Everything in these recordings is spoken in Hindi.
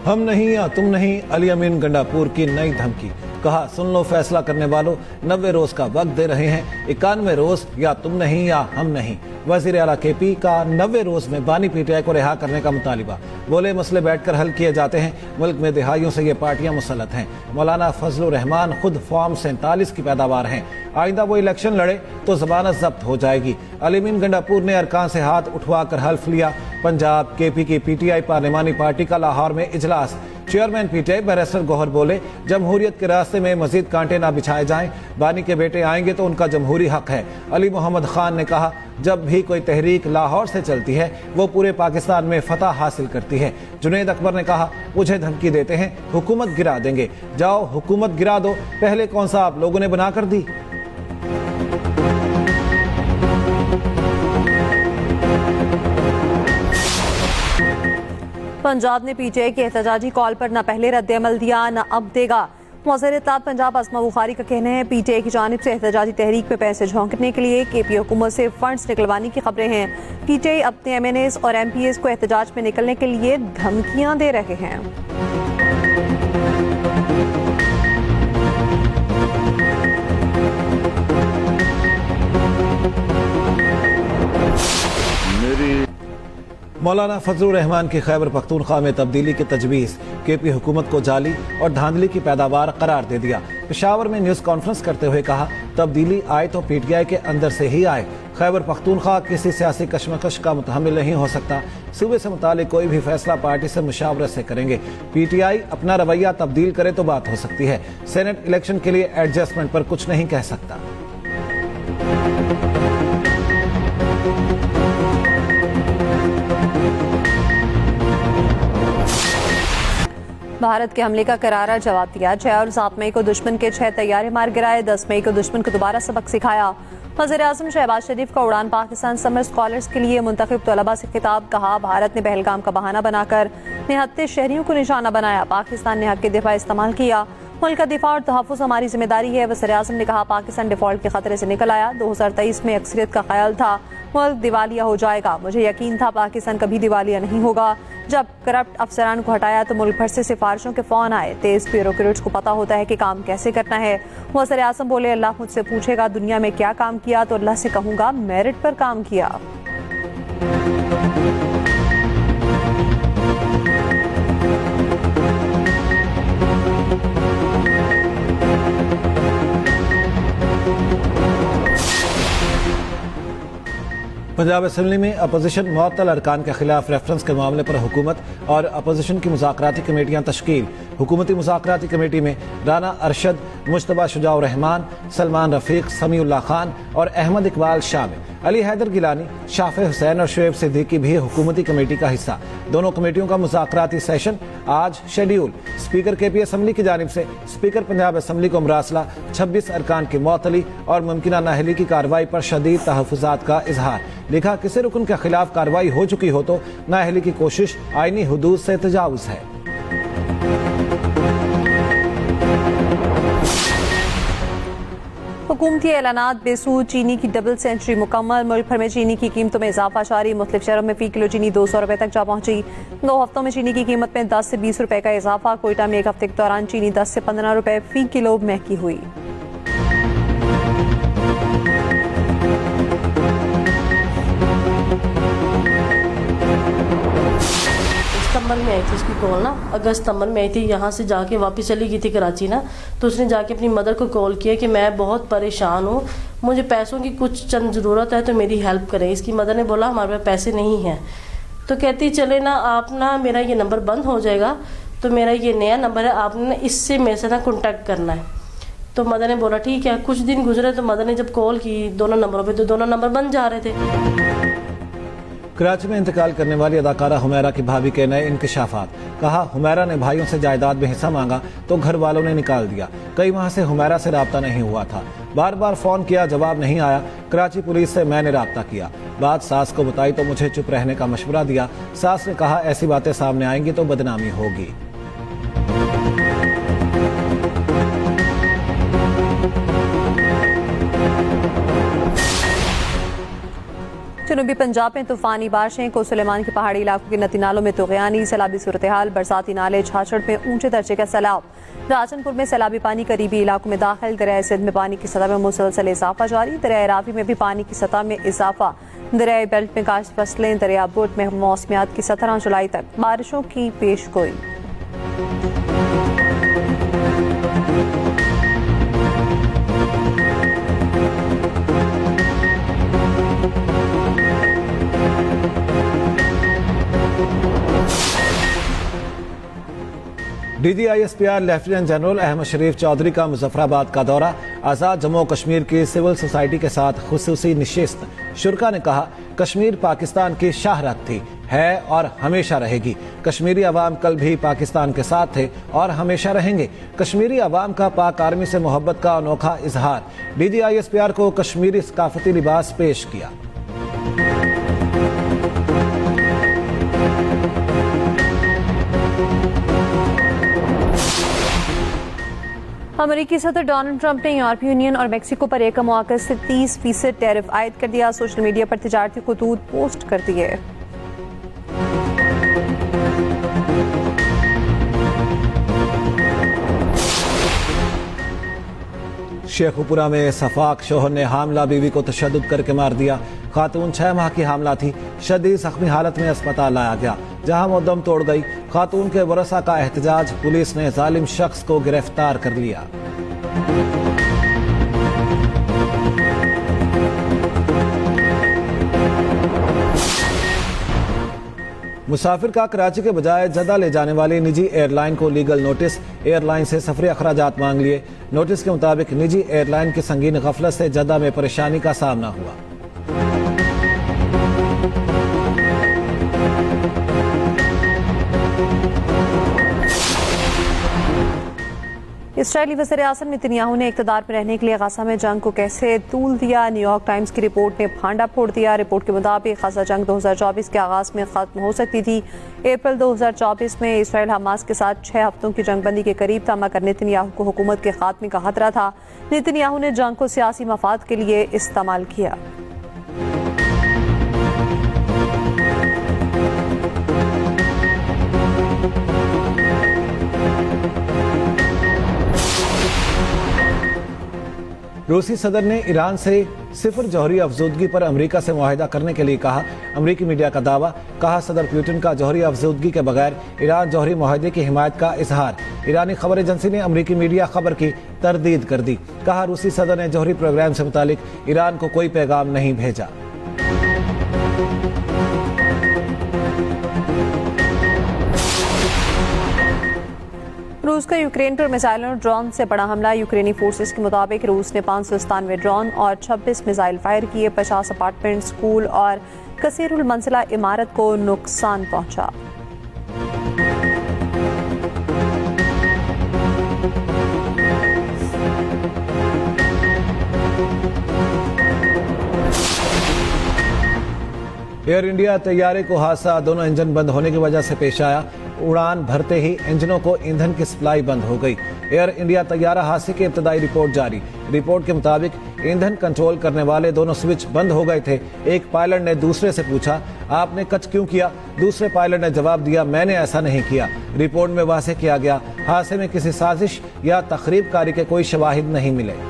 हम नहीं या तुम नहीं, अली अमीन गंडापुर की नई धमकी। कहा, सुन लो फैसला करने वालों, 90 रोज का वक्त दे रहे हैं, 91 रोज या तुम नहीं या हम नहीं। वजीर आला केपी का 90 रोज में बानी पीटीआई को रिहा करने का मुतालिबा। बोले, मसले बैठकर हल किए जाते हैं, मुल्क में दिहाइयों से ये पार्टियां मुसल्लत हैं। मौलाना फजलुर रहमान खुद फॉर्म 47 की पैदावार हैं। आइंदा वो इलेक्शन लड़े तो जबानत जब्त हो जाएगी। अली अमीन गंडापुर ने अरकान से हाथ उठवाकर हल्फ लिया। पंजाब केपी की पीटीआई पार्लिमानी पार्टी का लाहौर में इजलास। चेयरमैन पीटीआई बैरिस्टर गौहर बोले, जमहूरियत के रास्ते में मजीद कांटे ना बिछाए जाएं, बानी के बेटे आएंगे तो उनका जमहूरी हक है। अली मोहम्मद खान ने कहा, जब भी कोई तहरीक लाहौर से चलती है वो पूरे पाकिस्तान में फतह हासिल करती है। जुनैद अकबर ने कहा, मुझे धमकी देते हैं, हुकूमत गिरा देंगे। जाओ हुकूमत गिरा दो, पहले कौन सा आप लोगों ने बनाकर दी। पंजाब ने पीटीआई के एहतजाजी कॉल पर न पहले रद्द-ए-अमल दिया न अब देगा। वज़ीर इत्तेलात पंजाब अस्मा बुखारी का कहना है, पीटीआई की जानिब से एहतजाजी तहरीक में पैसे झोंकने के लिए केपी हुकूमत से फंड्स निकलवाने की खबरें हैं। पीटीआई अपने एमएनएस और एमपीएस को एहतजाज में निकलने के लिए धमकियां दे रहे हैं। मौलाना फजलुर रहमान की खैबर पख्तूनख्वा में तब्दीली की तजवीज़। केपी हुकूमत को जाली और धांधली की पैदावार करार दे दिया। पेशावर में न्यूज़ कॉन्फ्रेंस करते हुए कहा, तब्दीली आए तो पीटीआई के अंदर से ही आए। खैबर पख्तूनख्वा किसी सियासी कशमकश का मुतहम्मिल नहीं हो सकता। सूबे से मुतालिक कोई भी फैसला पार्टी से मुशावरत से करेंगे। पीटीआई अपना रवैया तब्दील करे तो बात हो सकती है। सेनेट इलेक्शन के लिए एडजस्टमेंट पर कुछ नहीं कह सकता। भारत के हमले का करारा जवाब दिया। 6 और 7 मई को दुश्मन के 6 तैयारे मार गिराए। 10 मई को दुश्मन को दोबारा सबक सिखाया। वज़ीर-ए-आज़म शहबाज शरीफ का उड़ान पाकिस्तान समर स्कॉलर्स के लिए मुंतखब तलबा से खिताब। कहा, भारत ने पहलगाम का बहाना बनाकर निहत्ते शहरियों को निशाना बनाया। पाकिस्तान ने हक के दिफा इस्तेमाल किया। मुल्क का दिफा और तहफ़्फ़ुज़ हमारी जिम्मेदारी है। वज़ीर-ए-आज़म ने कहा, पाकिस्तान डिफॉल्ट के खतरे से निकल आया। 2023 में अक्सरियत का ख्याल था मुल्क दिवालिया हो जाएगा। मुझे यकीन था पाकिस्तान कभी दिवालिया नहीं होगा। जब करप्ट अफसरान को हटाया तो मुल्क भर से सिफारिशों के फोन आए। तेज ब्यूरोक्रेट्स को पता होता है कि काम कैसे करना है। वज़ीर-ए-आज़म बोले, अल्लाह मुझसे पूछेगा दुनिया में क्या काम किया तो अल्लाह से कहूँगा मेरिट पर काम किया। पंजाब असम्बली में अपोजिशन मुअत्तल अरकान के खिलाफ रेफरेंस के मामले पर हुकूमत और अपोजिशन की मुज़ाकराती कमेटियां तश्कील। हुकूमती मुज़ाकराती कमेटी में राना अरशद, मुश्तबा शुजाउर रहमान, सलमान रफीक, समीउल्लाह खान और अहमद इकबाल शामिल। अली हैदर गिलानी, शाफे हुसैन और शुएब सिद्दीकी भी हुकूमती कमेटी का हिस्सा। दोनों कमेटियों का मुज़ाकराती सेशन आज शेड्यूल। स्पीकर केपी असम्बली की जानिब से स्पीकर पंजाब असम्बली को मरासला। 26 अरकान की मुअत्तली और मुमकिना नाअहली की कार्रवाई पर शदीद तहफ़्फ़ुज़ात का इजहार। लिखा, किसी रुकन के खिलाफ कार्रवाई हो चुकी हो तो नाअहली की कोशिश आईनी हुदूद से तजावुज़ है। हुकूमती ऐलानात बेसूद। चीनी की डबल सेंचुरी मुकम्मल। मुल्क भर में चीनी की कीमतों में इजाफा जारी। मुख्तलिफ शहरों में फी किलो चीनी 200 रुपए तक जा पहुंची। 2 हफ्तों में चीनी की कीमत में 10 से 20 रुपए का इजाफा। कोयटा में 1 हफ्ते के दौरान चीनी 10 से 15 रुपए फी किलो महंगी हुई। सितंबर में आई थी उसकी कॉल ना, अगस्त सितंबर में आई थी। यहाँ से जाके वापस चली गई थी कराची ना, तो उसने जाके अपनी मदर को कॉल किया कि मैं बहुत परेशान हूँ, मुझे पैसों की कुछ चंद ज़रूरत है तो मेरी हेल्प करें। इसकी मदर ने बोला हमारे पास पैसे नहीं हैं। तो कहती चले ना आप ना, मेरा ये नंबर बंद हो जाएगा तो मेरा ये नया नंबर है, आपने इससे मेरे से ना कॉन्टैक्ट करना है। तो मदर ने बोला ठीक है। कुछ दिन गुजरे तो मदर ने जब कॉल की दोनों नंबरों पर तो दोनों नंबर बंद जा रहे थे। कराची में इंतकाल करने वाली अदाकारा हुमैरा की भाभी के नए इंकशाफात। कहा, हुमैरा ने भाइयों से जायदाद में हिस्सा मांगा तो घर वालों ने निकाल दिया। कई माह से हुमैरा से राब्ता नहीं हुआ था। बार बार फोन किया, जवाब नहीं आया। कराची पुलिस से मैंने राब्ता किया। बात सास को बताई तो मुझे चुप रहने का मशवरा दिया। सास ने कहा, ऐसी बातें सामने आएंगी तो बदनामी होगी। जनूबी पंजाब में तूफानी बारिशें को सुलेमान के पहाड़ी इलाकों के नदी नालों में तुगयानी सैलाबी सूरत हाल बरसाती नाले छाछड़ में ऊंचे दर्जे का सैलाब राजनपुर में सैलाबी पानी करीबी इलाकों में दाखिल दरिया सिंध में पानी की सतह में मुसलसल इजाफा जारी दरिया रावी में भी पानी की सतह में इजाफा दरियाई बेल्ट में काश्त फसलें दरिया बोट में मौसमियात की 17 जुलाई तक बारिशों की पेशगोई। DGISPR लेफ्टिनेंट जनरल अहमद शरीफ चौधरी का मुजफ्फराबाद का दौरा आज़ाद जम्मू कश्मीर की सिविल सोसाइटी के साथ खुसूसी निशिस्त। शुरा ने कहा कश्मीर पाकिस्तान की शाहराह थी, है और हमेशा रहेगी। कश्मीरी अवाम कल भी पाकिस्तान के साथ थे और हमेशा रहेंगे। कश्मीरी अवाम का पाक आर्मी से मोहब्बत का अनोखा इजहार। DGISPR को कश्मीरी सकाफती लिबास पेश किया। अमेरिकी सदर डोनाल्ड ट्रंप ने यूरोपीय यूनियन और मेक्सिको पर एक मौके से 30% टैरिफ आयद कर दिया। सोशल मीडिया पर तिजारती खतूत पोस्ट कर दिए। शेखुपुरा में सफाक शोहर ने हामला बीवी को तशद्दुद करके मार दिया। खातून 6 माह की हामला थी, शदीद जख्मी हालत में अस्पताल लाया गया, जहां वो दम तोड़ गई। खातून के वरसा का एहतजाज, पुलिस ने जालिम शख्स को गिरफ्तार कर लिया। मुसाफिर का कराची के बजाय जद्दा ले जाने वाली निजी एयरलाइन को लीगल नोटिस। एयरलाइन से सफरी अखराजात मांग लिए। नोटिस के मुताबिक निजी एयरलाइन की संगीन गफलत से जद्दा में परेशानी का सामना हुआ। इसराइली वज़ीर-ए-आज़म नेतन्याहू ने इक़्तिदार पर रहने के लिए गज़ा में जंग को कैसे तूल दिया। न्यूयॉर्क टाइम्स की रिपोर्ट ने भांडा फोड़ दिया। रिपोर्ट के मुताबिक गज़ा जंग 2024 के आगाज में खत्म हो सकती थी। अप्रैल 2024 में इसराइल हमास के साथ 6 हफ्तों की जंगबंदी के करीब था, मगर नेतन्याहू को हुकूमत के खात्मे का खतरा था। नेतन्याहू ने जंग को सियासी मफाद के लिए इस्तेमाल किया। रूसी सदर ने ईरान से सिफर जौहरी अफजूदगी पर अमेरिका से मुआहिदा करने के लिए कहा। अमेरिकी मीडिया का दावा, कहा सदर पुतिन का जौहरी अफजूदगी के बगैर ईरान जौहरी मुआहिदे की हिमायत का इजहार। ईरानी खबर एजेंसी ने अमेरिकी मीडिया खबर की तरदीद कर दी। कहा रूसी सदर ने जौहरी प्रोग्राम से मुतालिक ईरान को कोई पैगाम नहीं भेजा। रूस का यूक्रेन पर मिसाइल और ड्रोन से बड़ा हमला। यूक्रेनी फोर्सेस के मुताबिक रूस ने 597 ड्रोन और 26 मिसाइल फायर किए। 50 अपार्टमेंट, स्कूल और कसीरुल मंजिला इमारत को नुकसान पहुंचा। एयर इंडिया तैयारे को हादसा, दोनों इंजन बंद होने की वजह से पेश आया। उड़ान भरते ही इंजनों को ईंधन की सप्लाई बंद हो गई। एयर इंडिया तैयारा हादसे की इब्तदाई रिपोर्ट जारी। रिपोर्ट के मुताबिक ईंधन कंट्रोल करने वाले दोनों स्विच बंद हो गए थे। एक पायलट ने दूसरे से पूछा, आपने कच क्यों किया? दूसरे पायलट ने जवाब दिया, मैंने ऐसा नहीं किया। रिपोर्ट में वाज़ेह किया गया, हादसे में किसी साजिश या तखरीबकारी के कोई शवाहिद नहीं मिले।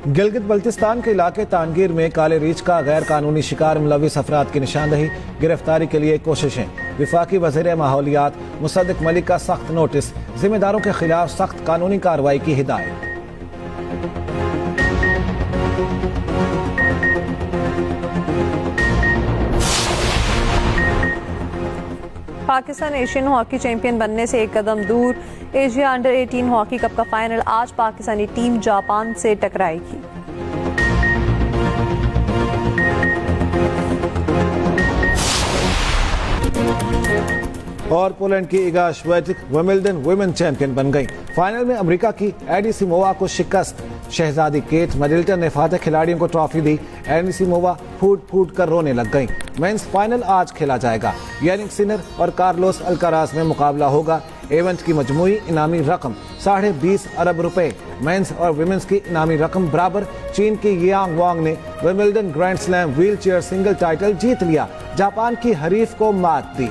गिलगित बल्तिस्तान के इलाके तानगीर में काले रीछ का गैर कानूनी शिकार मुलविस अफराद की निशानदही, गिरफ्तारी के लिए कोशिशें। विफाकी वज़ीर माहौलियात मुसद्दिक मलिक का सख्त नोटिस, जिम्मेदारों के खिलाफ सख्त कानूनी कार्रवाई की हिदायत। पाकिस्तान एशियन हॉकी चैंपियन बनने से एक कदम दूर। एशिया अंडर 18 हॉकी कप का फाइनल आज पाकिस्तानी टीम जापान से टकराएगी। और पोलैंड की इगा श्वेटिक विंबलडन वुमेन चैंपियन बन गई। फाइनल में अमेरिका की एनिसिमोवा को शिकस्त। शहजादी केट मिडलटन ने फातह खिलाड़ियों को ट्रॉफी दी। एनिसिमोवा फूट फूट कर रोने लग गई। मेंस फाइनल आज खेला जाएगा। यानिक सिनर और कार्लोस अल्काराज में मुकाबला होगा। एवेंट की मजमूई इनामी रकम 20.5 अरब रुपए। मेंस और विमेंस की इनामी रकम बराबर। चीन की यांग वांग ने Wimbledon grand slam wheelchair single title जीत लिया, जापान की हरीफ को मात दी।